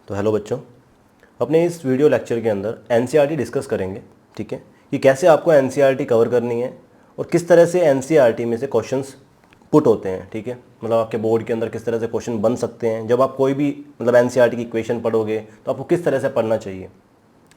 तो हेलो बच्चों, अपने इस वीडियो लेक्चर के अंदर एनसीईआरटी डिस्कस करेंगे। ठीक है, कि कैसे आपको एनसीईआरटी कवर करनी है और किस तरह से एनसीईआरटी में से क्वेश्चंस पुट होते हैं। ठीक है, मतलब आपके बोर्ड के अंदर किस तरह से क्वेश्चन बन सकते हैं। जब आप कोई भी मतलब एनसीईआरटी की इक्वेशन पढ़ोगे तो आपको किस तरह से पढ़ना चाहिए,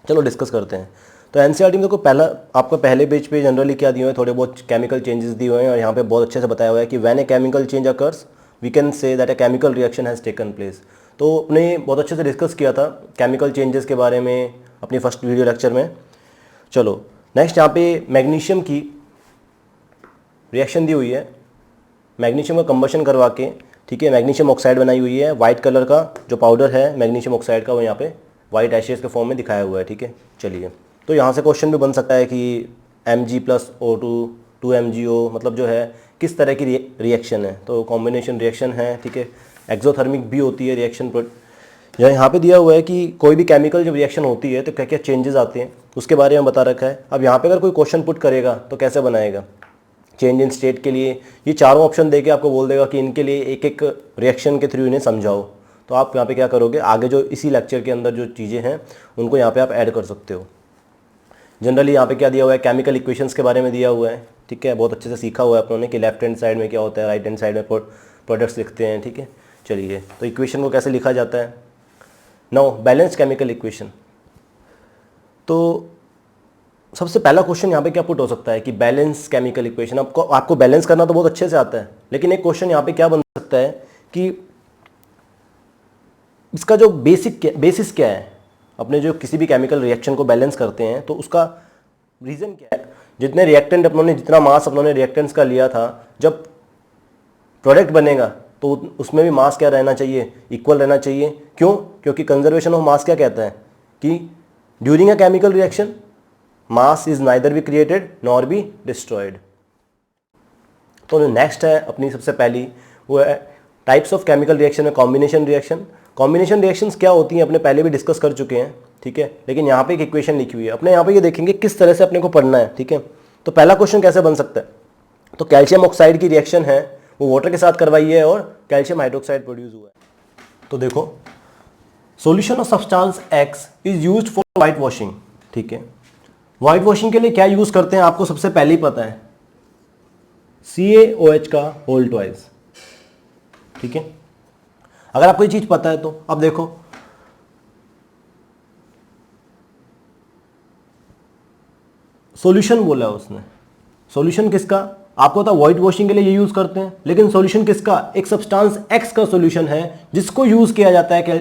चलो डिस्कस करते हैं। तो एनसीईआरटी में देखो, पहला आपको पहले पेज पे जनरली क्या दिए हुए हैं, थोड़े बहुत केमिकल चेंजेस दिए हुए हैं और यहाँ पे बहुत अच्छे से बताया हुआ है कि when a chemical change occurs we can say that a chemical reaction has taken place. तो अपने बहुत अच्छे से डिस्कस किया था केमिकल चेंजेस के बारे में अपनी फर्स्ट वीडियो लेक्चर में। चलो नेक्स्ट, यहाँ पे मैग्नीशियम की रिएक्शन दी हुई है। मैग्नीशियम का कंबशन करवा के, ठीक है, मैग्नीशियम ऑक्साइड बनाई हुई है। वाइट कलर का जो पाउडर है मैग्नीशियम ऑक्साइड का, वो यहाँ पे वाइट एशेस के फॉर्म में दिखाया हुआ है। ठीक है, चलिए, तो यहाँ से क्वेश्चन भी बन सकता है कि Mg+O2 2MgO मतलब जो है किस तरह की रिएक्शन है। तो कॉम्बिनेशन रिएक्शन है। ठीक है, एक्सोथर्मिक भी होती है रिएक्शन। यहाँ पे दिया हुआ है कि कोई भी केमिकल जब रिएक्शन होती है तो क्या क्या चेंजेस आते हैं उसके बारे में बता रखा है। अब यहाँ पे अगर कोई क्वेश्चन पुट करेगा तो कैसे बनाएगा, चेंज इन स्टेट के लिए ये चारों ऑप्शन देके आपको बोल देगा कि इनके लिए एक एक रिएक्शन के थ्रू इन्हें समझाओ। तो आप यहाँ पे क्या करोगे, आगे जो इसी लेक्चर के अंदर जो चीज़ें हैं उनको यहाँ पे आप ऐड कर सकते हो। जनरली यहाँ पे क्या दिया हुआ है, केमिकल इक्वेशंस के बारे में दिया हुआ है। ठीक है, बहुत अच्छे से सीखा हुआ है अपनों ने कि लेफ्ट हैंड साइड में क्या होता है, राइट हैंड साइड में प्रोडक्ट्स लिखते हैं। ठीक है, चलिए, तो इक्वेशन को कैसे लिखा जाता है। Now balanced chemical equation. तो सबसे पहला क्वेश्चन यहाँ पे क्या पुट हो सकता है कि बैलेंस केमिकल इक्वेशन। आपको बैलेंस करना तो बहुत अच्छे से आता है, लेकिन एक क्वेश्चन यहाँ पे क्या बन सकता है कि इसका जो बेसिस क्या है। अपने जो किसी भी केमिकल रिएक्शन को बैलेंस करते हैं तो उसका रीज़न क्या है। जितने रिएक्टेंट अपनों ने, जितना मास अपनों ने रिएक्टेंट्स का लिया था, जब प्रोडक्ट बनेगा तो उसमें भी मास क्या रहना चाहिए, इक्वल रहना चाहिए। क्यों? क्योंकि कंजर्वेशन ऑफ मास क्या कहता है कि during a chemical reaction mass is neither be created nor be destroyed. तो जो नेक्स्ट है अपनी सबसे पहली, वो है टाइप्स ऑफ केमिकल रिएक्शन में कॉम्बिनेशन रिएक्शन। कॉम्बिनेशन रिएक्शंस क्या होती हैं अपने पहले भी डिस्कस कर चुके हैं। ठीक है, लेकिन यहाँ पे एक इक्वेशन लिखी हुई है, अपने यहाँ पे ये देखेंगे किस तरह से अपने को पढ़ना है। ठीक है, तो पहला क्वेश्चन कैसे बन सकता है, तो कैल्शियम ऑक्साइड की रिएक्शन है, वो वाटर के साथ करवाई है और कैल्शियम हाइड्रोक्साइड प्रोड्यूस हुआ है। तो देखो, solution of substance x is used for white washing. ठीक है, वाइट वॉशिंग के लिए क्या यूज करते हैं आपको सबसे पहले ही पता है, CaOH का होल ट्वाइस। ठीक है, अगर आपको ये चीज पता है तो अब देखो, सॉल्यूशन बोला है उसने। सॉल्यूशन किसका, आपको पता व्हाइट वॉशिंग के लिए ये यूज करते हैं, लेकिन सॉल्यूशन किसका, एक सब्सटेंस एक्स का सॉल्यूशन है जिसको यूज किया जाता है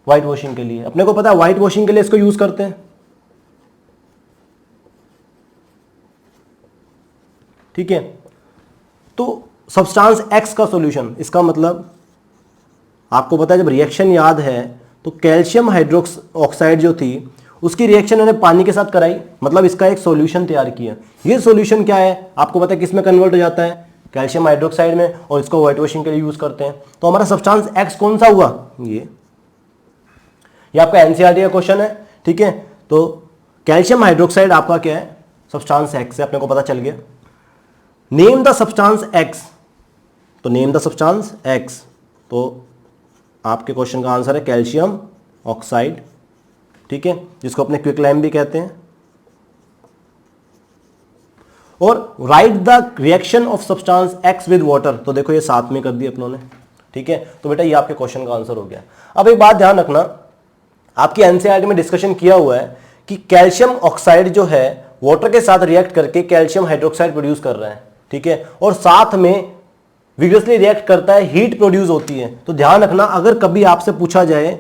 व्हाइट वॉशिंग के लिए। अपने को पता है व्हाइट वॉशिंग के लिए इसको यूज करते हैं। ठीक है, तो सब्सटेंस एक्स का सॉल्यूशन, इसका मतलब आपको पता है जब रिएक्शन याद है तो कैल्शियम हाइड्रोक्स ऑक्साइड जो थी उसकी रिएक्शन मैंने पानी के साथ कराई, मतलब इसका एक सॉल्यूशन तैयार किया। ये सॉल्यूशन क्या है आपको पता है किस में कन्वर्ट हो जाता है, कैल्शियम हाइड्रोक्साइड में, और इसको व्हाइट वॉशिंग के लिए यूज करते हैं। तो हमारा सब्सटेंस एक्स कौन सा हुआ, ये आपका एनसीईआरटी का क्वेश्चन है। ठीक है, तो कैल्शियम हाइड्रोक्साइड आपका क्या है, सब्सटेंस एक्स से, अपने को पता चल गया। नेम द सब्सटेंस एक्स, तो नेम द सब्सटेंस एक्स, तो आपके क्वेश्चन का आंसर है कैल्शियम ऑक्साइड। ठीक है, जिसको अपने क्विक लाइम भी कहते हैं। और right the reaction of substance x with water, तो देखो ये साथ में कर दिया अपनों ने। ठीक है, तो बेटा ये आपके क्वेश्चन का आंसर हो गया। अब एक बात ध्यान रखना, आपकी एनसीईआरटी में डिस्कशन किया हुआ है कि कैल्शियम ऑक्साइड जो है वाटर के साथ रिएक्ट करके कैल्शियम हाइड्रोक्साइड प्रोड्यूस कर रहा है। ठीक है, और साथ में विगरसली रिएक्ट करता है, हीट प्रोड्यूस होती है। तो ध्यान रखना, अगर कभी आपसे पूछा जाए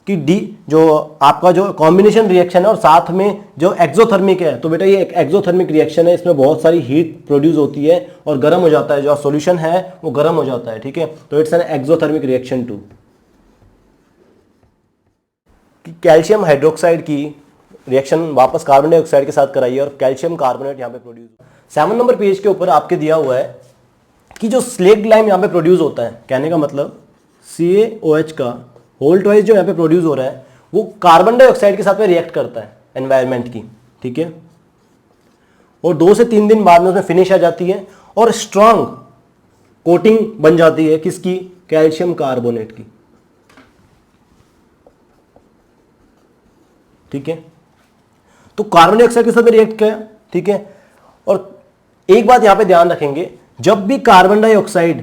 कि डी जो आपका जो कॉम्बिनेशन रिएक्शन है और साथ में जो एक्सोथर्मिक है, तो बेटा ये एक एक्सोथर्मिक रिएक्शन है, इसमें बहुत सारी हीट प्रोड्यूस होती है और गर्म हो जाता है, जो सॉल्यूशन है वो गर्म हो जाता है। ठीक है, तो it's an exothermic reaction too. Calcium hydroxide की रिएक्शन वापस कार्बन डाइऑक्साइड के साथ कराइए और कैल्शियम कार्बोनेट यहाँ पे प्रोड्यूस। 7 नंबर पेज के ऊपर आपके दिया हुआ है कि जो स्लेक्ड लाइम यहाँ पे प्रोड्यूस होता है, कहने का मतलब CaOH का होल ट्वाइस जो यहाँ पे प्रोड्यूस हो रहा है वो कार्बन डाइऑक्साइड के साथ में रिएक्ट करता है एनवायरनमेंट की। ठीक है, और 2 से 3 दिन बाद में उसमें फिनिश आ जाती है और स्ट्रांग कोटिंग बन जाती है किसकी, कैल्शियम कार्बोनेट की। ठीक है। तो कार्बन डाइऑक्साइड के साथ में रिएक्ट किया, ठीक है। और एक बात यहां पे ध्यान रखेंगे, जब भी कार्बन डाइऑक्साइड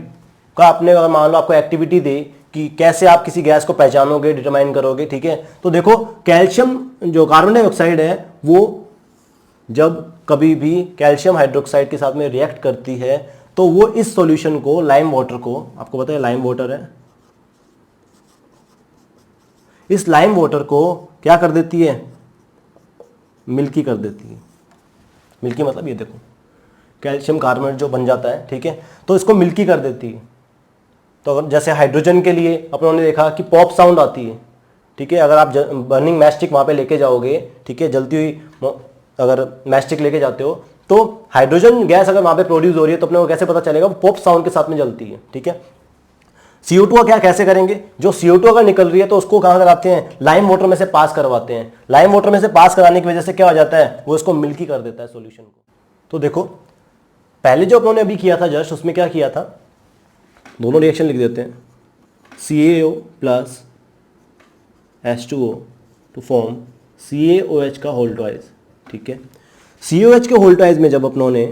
का आपने अगर मान लो आपको एक्टिविटी दे कि कैसे आप किसी गैस को पहचानोगे, डिटरमाइन करोगे, ठीक है। तो देखो कैल्शियम जो कार्बन डाइऑक्साइड है वो जब कभी भी कैल्शियम हाइड्रोक्साइड के साथ में रिएक्ट करती है तो वो इस सॉल्यूशन को, लाइम वाटर को, आपको पता है लाइम वाटर है, इस लाइम वाटर को क्या कर देती है, मिल्की कर देती है। मिल्की मतलब ये देखो कैल्शियम कार्बोनेट जो बन जाता है, ठीक है, तो इसको मिल्की कर देती है। तो अगर जैसे हाइड्रोजन के लिए अपन ने देखा कि पॉप साउंड आती है, ठीक है। अगर आप बर्निंग मैस्टिक वहां पे लेके जाओगे, ठीक है, जलती हुई अगर मैस्टिक लेके जाते हो तो हाइड्रोजन गैस अगर वहां पे प्रोड्यूस हो रही है तो अपने को कैसे पता चलेगा, वो पॉप साउंड के साथ में जलती है, ठीक है। CO2 का क्या कैसे करेंगे, जो CO2 अगर निकल रही है तो उसको कहां लगाते हैं, लाइम वाटर में से पास करवाते हैं। लाइम वाटर में से पास कराने की वजह से क्या हो जाता है, वो इसको मिल्की कर देता है सॉल्यूशन को। तो देखो पहले जो उन्होंने अभी किया था जस्ट, उसमें क्या किया था, दोनों रिएक्शन लिख देते हैं, CaO plus H2O to form CaOH का होल ट्वाइस, ठीक है। CaOH के होल ट्वाइस में जब अपनों ने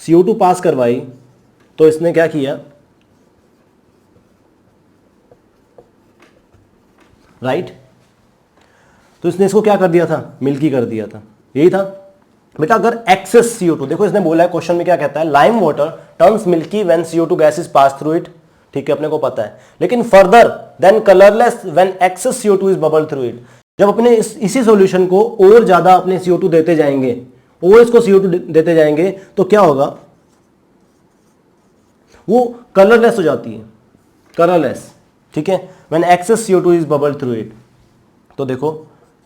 CO2 पास करवाई तो इसने क्या किया, राइट, तो इसने इसको क्या कर दिया था, मिल्की कर दिया था। यही था बेटा। अगर एक्सेस CO2, देखो इसने बोला है क्वेश्चन में क्या कहता है, lime water turns milky when CO2 gas is pass through it, ठीक है, अपने को पता है। लेकिन further than colourless when excess CO2 is bubble through it. जब अपने इसी सॉल्यूशन को और ज्यादा अपने CO2 देते जाएंगे, और इसको CO2 देते जाएंगे तो क्या होगा, वो कलरलेस हो जाती है, कलरलेस, ठीक है, when excess CO2 is bubble through it. तो देखो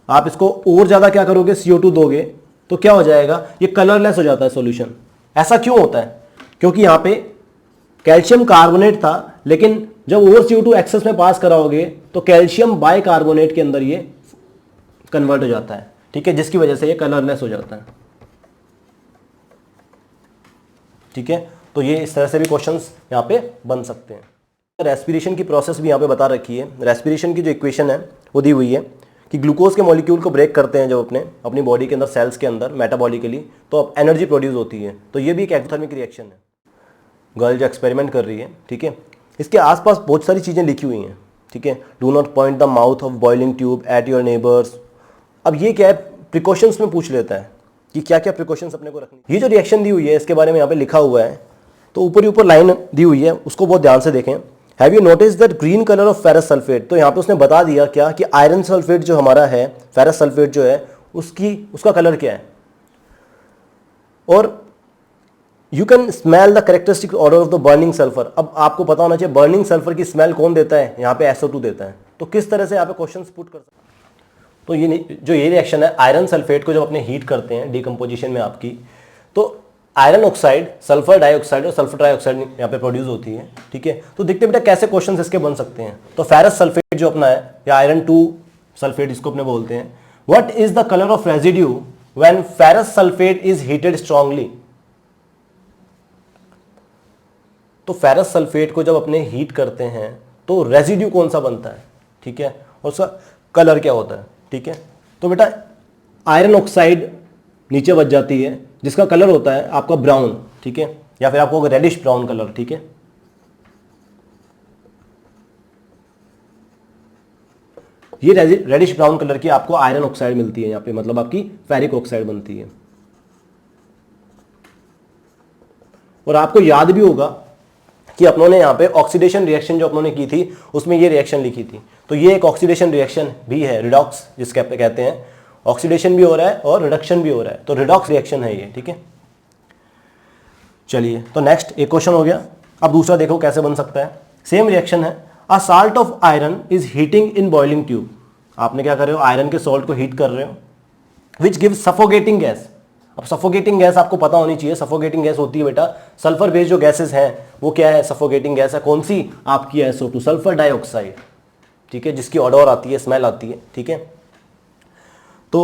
आप इसको और ज्यादा क्या करोगे, CO2 दोगे तो क्या हो जाएगा, ये कलरलेस हो जाता है सॉल्यूशन। ऐसा क्यों होता है, क्योंकि यहां पे कैल्शियम कार्बोनेट था, लेकिन जब और CO2 एक्सेस में पास कराओगे तो कैल्शियम बाइकार्बोनेट के अंदर ये कन्वर्ट हो जाता है, ठीक है, जिसकी वजह से ये कलरलेस हो जाता है, ठीक है। तो ये इस तरह से भी क्वेश्चंस यहाँ पे बन सकते हैं। रेस्पिरेशन की प्रोसेस भी यहाँ पे बता रखी है। रेस्पिरेशन की जो इक्वेशन है वो दी हुई है कि ग्लूकोज के मॉलिक्यूल को ब्रेक करते हैं जब अपनी बॉडी के अंदर, सेल्स के अंदर मेटाबॉलिकली, तो अब एनर्जी प्रोड्यूस होती है। तो ये भी एक एक्सोथर्मिक रिएक्शन है। गर्ल जो एक्सपेरिमेंट कर रही है, ठीक है, इसके आसपास बहुत सारी चीज़ें लिखी हुई हैं, ठीक है। Do not point the mouth of boiling tube at your neighbours. अब ये क्या है, प्रिकॉशंस में पूछ लेता है कि क्या क्या प्रिकॉशंस अपने को रखनी। ये जो रिएक्शन दी हुई है इसके बारे में यहाँ पे लिखा हुआ है, तो ऊपर ही ऊपर लाइन दी हुई है, उसको बहुत ध्यान से देखें। Have you notice that green colour of ferrous sulphate. तो यहाँ पे उसने बता दिया क्या कि आयरन सल्फेट जो हमारा है, फेरस सल्फेट जो है, उसका कलर क्या है। और you can smell the characteristic order of the burning sulphur. अब आपको पता होना चाहिए बर्निंग सल्फर की स्मेल कौन देता है, यहाँ पे SO2 देता है। तो किस तरह से यहाँ पे क्वेश्चन पुट कर सकते हैं। तो ये रिएक्शन है, आयरन सल्फेट को जब अपने हीट करते हैं डिकम्पोजिशन में आपकी, तो आयरन ऑक्साइड, सल्फर डाइऑक्साइड और सल्फर ट्राइऑक्साइड यहाँ पे प्रोड्यूस होती है, ठीक है। तो देखते बेटा कैसे क्वेश्चंस इसके बन सकते हैं। तो फेरस सल्फेट जो अपना है, या आयरन 2 सल्फेट इसको अपने बोलते हैं। What is the colour of residue when ferrous sulphate is heated strongly. तो फेरस सल्फेट को जब अपने हीट करते हैं तो रेजिड्यू कौन सा बनता है, ठीक है, और उसका कलर क्या होता है, ठीक है। तो बेटा आयरन ऑक्साइड नीचे बच जाती है, जिसका कलर होता है आपका ब्राउन, ठीक है, या फिर आपको रेडिश ब्राउन कलर, ठीक है। ये रेडिश ब्राउन कलर की आपको आयरन ऑक्साइड मिलती है यहाँ पे, मतलब आपकी फेरिक ऑक्साइड बनती है। और आपको याद भी होगा कि अपनों ने यहाँ पे ऑक्सीडेशन रिएक्शन जो अपनों ने की थी उसमें ये रिएक्शन लिखी थी। तो ये एक ऑक्सीडेशन रिएक्शन भी है, रिडॉक्स जिसके कहते हैं। ऑक्सीडेशन भी हो रहा है और रिडक्शन भी हो रहा है, तो रिडॉक्स रिएक्शन है ये, ठीक है। चलिए तो नेक्स्ट एक क्वेश्चन हो गया। अब दूसरा देखो कैसे बन सकता है। सेम रिएक्शन है, a salt of iron is heating in boiling tube. आपने क्या कर रहे हो, आयरन के सॉल्ट को हीट कर रहे हो, विच गिव्स सफोकेटिंग गैस। अब सफोकेटिंग गैस आपको पता होनी चाहिए। सफोकेटिंग गैस होती है बेटा, सल्फर बेस्ड जो गैसेस हैं वो क्या है, सफोकेटिंग गैस है। कौन सी आपकी SO2, सल्फर डाइऑक्साइड, ठीक है, जिसकी ऑडोर आती है, स्मेल आती है, ठीक है। तो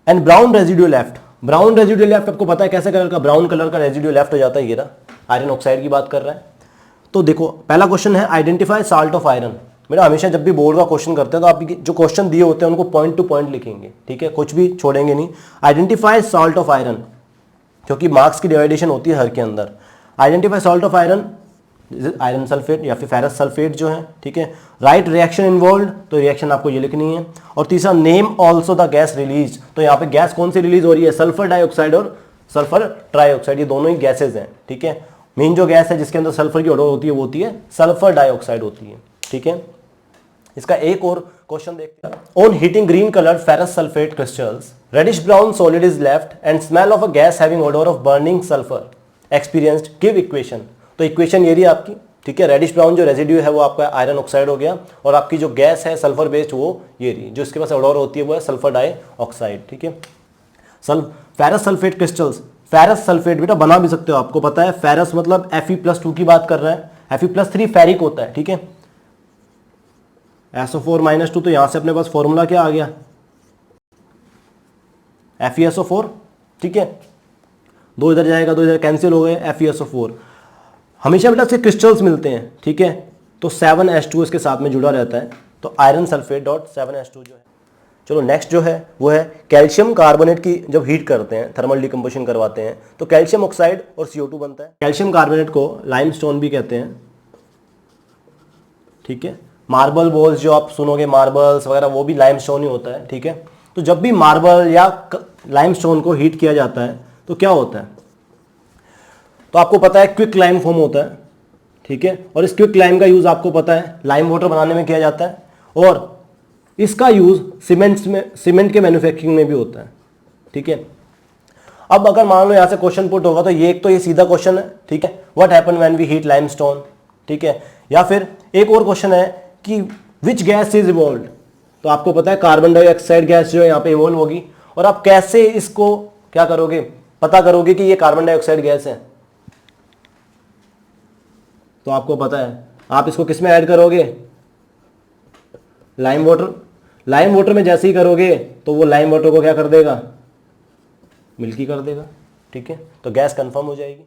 and brown residue left, brown residue left आपको पता है कैसे कलर का, ब्राउन कलर का रेजिड्यू लेफ्ट हो जाता है। ये रहा, आयरन ऑक्साइड की बात कर रहा है। तो देखो पहला क्वेश्चन है आइडेंटिफाई साल्ट ऑफ आयरन। बेटा हमेशा जब भी बोर्ड का क्वेश्चन करते हैं तो आप जो क्वेश्चन दिए होते हैं उनको पॉइंट टू पॉइंट लिखेंगे, ठीक है, कुछ भी छोड़ेंगे नहीं। आइडेंटिफाई सॉल्ट ऑफ आयरन, क्योंकि मार्क्स की डिवाइडेशन होती है हर के अंदर। Identify salt of iron, iron sulphate या फिर फेरस सल्फेट जो है, ठीक है। राइट रिएक्शन इन्वॉल्व, तो रिएक्शन आपको ये लिखनी है। और तीसरा name also the gas release, तो यहाँ पे गैस कौन सी रिलीज हो रही है, सल्फर डाइऑक्साइड और सल्फर ट्राइऑक्साइड, ये दोनों ही गैसेज हैं, ठीक है। मेन जो गैस है जिसके अंदर सल्फर की ऑर्डर होती है वो होती है सल्फर डाइऑक्साइड होती है, ठीक है। इसका एक और क्वेश्चन देखते हैं। On heating green coloured ferrous sulphate crystals reddish brown solid is left and smell of a gas having order of burning sulphur experienced, give equation. तो इक्वेशन ये रही आपकी, ठीक है। रेडिश ब्राउन जो रेजिड्यू है वो आपका आयरन ऑक्साइड हो गया, और आपकी जो गैस है सल्फर बेस्ड वो ये रही, जो इसके पास ऑर्डर होती है वो है सल्फर डाइऑक्साइड, ठीक है। Ferrous sulphate crystals, ferrous sulphate बेटा बना भी सकते हो, आपको पता है फेरस मतलब Fe+2 की बात कर रहा है, Fe+3 फेरिक होता है, ठीक है। SO4-2, तो यहां से अपने पास फॉर्मूला क्या आ गया, FeSO4, ठीक है। दो इधर जाएगा, दो इधर कैंसिल हो गए, FeSO4। हमेशा बेटा इसके क्रिस्टल्स मिलते हैं, ठीक है, तो 7H2 इसके साथ में जुड़ा रहता है, तो आयरन सल्फेट डॉट 7H2 जो है। चलो नेक्स्ट जो है वो है कैल्शियम कार्बोनेट की जब हीट करते हैं, थर्मल डिकम्पोजिशन करवाते हैं, तो कैल्शियम ऑक्साइड और CO2 बनता है। कैल्शियम कार्बोनेट को लाइमस्टोन भी कहते हैं, ठीक है। मार्बल बॉल्स जो आप सुनोगे, मार्बल्स वगैरह, वो भी लाइमस्टोन ही होता है, ठीक है। तो जब भी मार्बल या लाइमस्टोन को हीट किया जाता है तो क्या होता है, तो आपको पता है क्विक लाइम फॉर्म होता है, ठीक है। और इस क्विक लाइम का यूज आपको पता है लाइम वाटर बनाने में किया जाता है, और इसका यूज सीमेंट के मैन्युफैक्चरिंग में भी होता है, ठीक है। अब अगर मान लो यहां से क्वेश्चन पुट होगा तो ये एक तो ये सीधा क्वेश्चन है, ठीक है, what happen when we heat limestone, ठीक है। या फिर एक और क्वेश्चन है कि विच गैस इज इवॉल्व्ड, तो आपको पता है कार्बन डाइऑक्साइड गैस जो है यहाँ पे इवॉल्व होगी, और आप कैसे इसको क्या करोगे, पता करोगे कि ये कार्बन डाइऑक्साइड गैस है, तो आपको पता है आप इसको किस में ऐड करोगे, लाइम वाटर। लाइम वाटर में जैसे ही करोगे तो वो लाइम वाटर को क्या कर देगा, मिल्की कर देगा, ठीक है। तो गैस कंफर्म हो जाएगी।